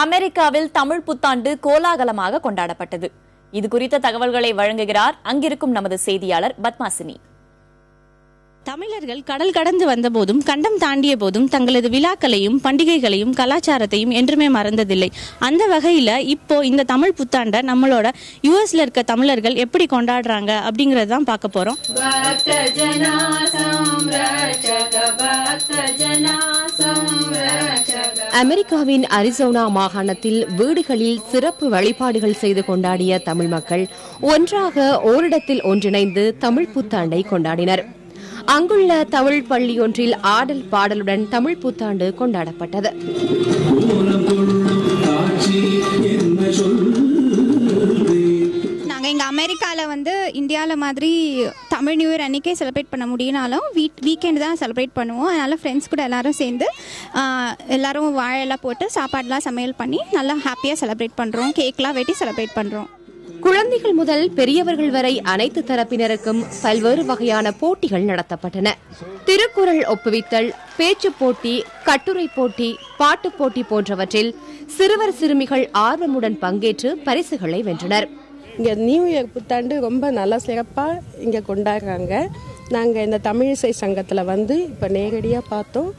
அமெரிக்காவில் தமிழ் புத்தாண்டு கோலாகலமாக கொண்டாடப்பட்டது. இது குறித்த தகவல்களை வழங்குகிறார் அங்கிருக்கும் நமது செய்தியாளர் பத்மாசினி. தமிழர்கள் கடல் கடந்து வந்த போதும் கண்டம் தாண்டிய போதும் தங்களது விழாக்களையும் பண்டிகைகளையும் கலாச்சாரத்தையும் என்றுமே மறந்ததில்லை. அந்த வகையில இப்போ இந்த தமிழ் புத்தாண்டை நம்மளோட யுஎஸ்ல இருக்க தமிழர்கள் எப்படி கொண்டாடுறாங்க அப்படிங்கறது தான் பார்க்க போறோம். அமெரிக்காவின் அரிசோனா மாகாணத்தில் வீடுகளில் சிறப்பு வழிபாடுகள் செய்து கொண்டாடிய தமிழ் மக்கள் ஒன்றாக ஓரிடத்தில் ஒன்றிணைந்து தமிழ் புத்தாண்டை கொண்டாடினர். அங்குள்ள தமிழ் பள்ளியொன்றில் ஆடல் பாடலுடன் தமிழ் புத்தாண்டு கொண்டாடப்பட்டது. நாங்கள் இங்கே அமெரிக்காவில் இந்தியாவில் மாதிரி தமிழ் நியூ இயர் அன்றைக்கே செலிப்ரேட் பண்ண முடியினாலும் வீக்கெண்டு தான் செலிப்ரேட் பண்ணுவோம். அதனால் ஃப்ரெண்ட்ஸ் கூட எல்லாரும் சேர்ந்து எல்லாரும் வாழையெல்லாம் போட்டு சாப்பாடெலாம் சமையல் பண்ணி நல்லா ஹாப்பியாக செலிப்ரேட் பண்ணுறோம். கேக்லாம் வெட்டி செலிப்ரேட் பண்ணுறோம். குழந்தைகள் முதல் பெரியவர்கள் வரை அனைத்து தரப்பினருக்கும் பல்வேறு வகையான போட்டிகள் நடத்தப்பட்டன. திருக்குறள் ஒப்புவித்தல், பேச்சு போட்டி, கட்டுரை போட்டி, பாட்டு போட்டி போன்றவற்றில் சிறுவர் சிறுமிகள் ஆர்வமுடன் பங்கேற்று பரிசுகளை வென்றனர். இங்கே நியூ இயர் புத்தாண்டு ரொம்ப நல்லா சிறப்பாக இங்கே கொண்டாடுறாங்க. நாங்கள் இந்த தமிழிசை சங்கத்தில் இப்போ நேரடியாக பார்த்தோம்.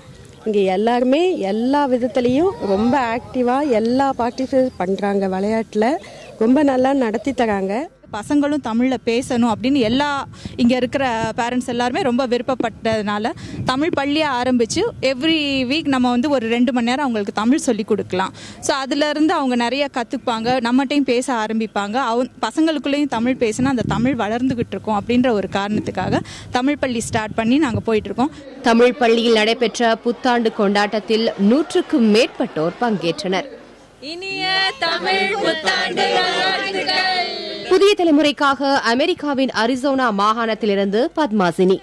இங்கே எல்லாருமே எல்லா விதத்துலேயும் ரொம்ப ஆக்டிவாக எல்லா பார்ட்டிசிபேட் பண்ணுறாங்க. விளையாட்டில் ரொம்ப நல்லா நடத்தி தராங்க. பசங்களும் தமிழில் பேசணும் அப்படின்னு இங்கே இருக்கிற பேரண்ட்ஸ் எல்லாருமே ரொம்ப விருப்பப்பட்டதுனால தமிழ் பள்ளியை ஆரம்பித்து எவ்ரி வீக் நம்ம ஒரு 2 மணி நேரம் அவங்களுக்கு தமிழ் சொல்லி கொடுக்கலாம். ஸோ அதுலேருந்து அவங்க நிறைய கற்றுப்பாங்க, நம்மகிட்டையும் பேச ஆரம்பிப்பாங்க. பசங்களுக்குள்ளேயும் தமிழ் பேசினா அந்த தமிழ் வளர்ந்துகிட்டு இருக்கோம் அப்படின்ற ஒரு காரணத்துக்காக தமிழ் பள்ளி ஸ்டார்ட் பண்ணி நாங்கள் போயிட்டுருக்கோம். தமிழ் பள்ளியில் நடைபெற்ற புத்தாண்டு கொண்டாட்டத்தில் 100க்கும் மேற்பட்டோர் பங்கேற்றனர். இனிய தமிழ் புத்தாண்டு புதிய தலைமுறைக்காக அமெரிக்காவின் அரிசோனா மாகாணத்திலிருந்து பத்மாசினி.